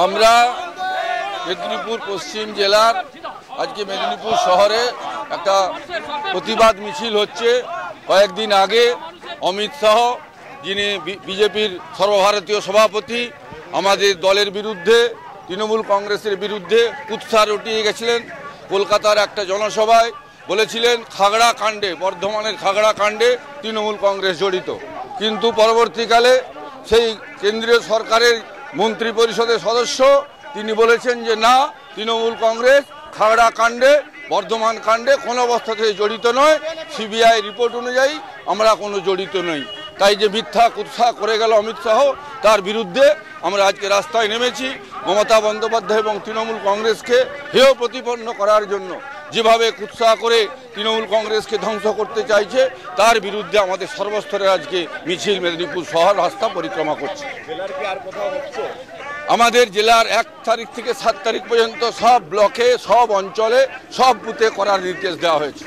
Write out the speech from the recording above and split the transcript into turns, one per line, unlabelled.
আমরা মেদিনীপুর পশ্চিম জেলার আজকে মেদিনীপুর শহরে একটা প্রতিবাদ মিছিল হচ্ছে। কয়েকদিন আগে অমিত শাহ, যিনি বিজেপির সর্বভারতীয় সভাপতি, আমাদের দলের বিরুদ্ধে, তৃণমূল কংগ্রেসের বিরুদ্ধে কুৎসা রটিয়ে গেছিলেন। কলকাতার একটা জনসভায় বলেছিলেন খাগড়া কাণ্ডে, বর্ধমানের খাগড়া কাণ্ডে তৃণমূল কংগ্রেস জড়িত। কিন্তু পরবর্তীকালে সেই কেন্দ্রীয় সরকারের মন্ত্রী পরিষদের সদস্য তিনি বলেছেন যে না, তৃণমূল কংগ্রেস খাগড়া কাণ্ডে, বর্ধমান কাণ্ডে কোনো অবস্থাতেই জড়িত নয়। সিবিআই রিপোর্ট অনুযায়ী আমরা কোনো জড়িত নই। তাই যে মিথ্যা কুৎসা করে গেল অমিত শাহ, তার বিরুদ্ধে আমরা আজকে রাস্তায় নেমেছি। মমতা বন্দ্যোপাধ্যায় এবং তৃণমূল কংগ্রেসকে হেয় প্রতিপন্ন করার জন্য যেভাবে কুৎসা করে তৃণমূল কংগ্রেসকে ধ্বংস করতে চাইছে, তার বিরুদ্ধে আমাদের সর্বস্তরে আজকে মিছিল মেদিনীপুর শহর রাস্তা পরিক্রমা করছে। আমাদের জেলার 1 তারিখ থেকে 7 তারিখ পর্যন্ত সব ব্লকে, সব অঞ্চলে, সব বুথে করার নির্দেশ দেওয়া হয়েছে।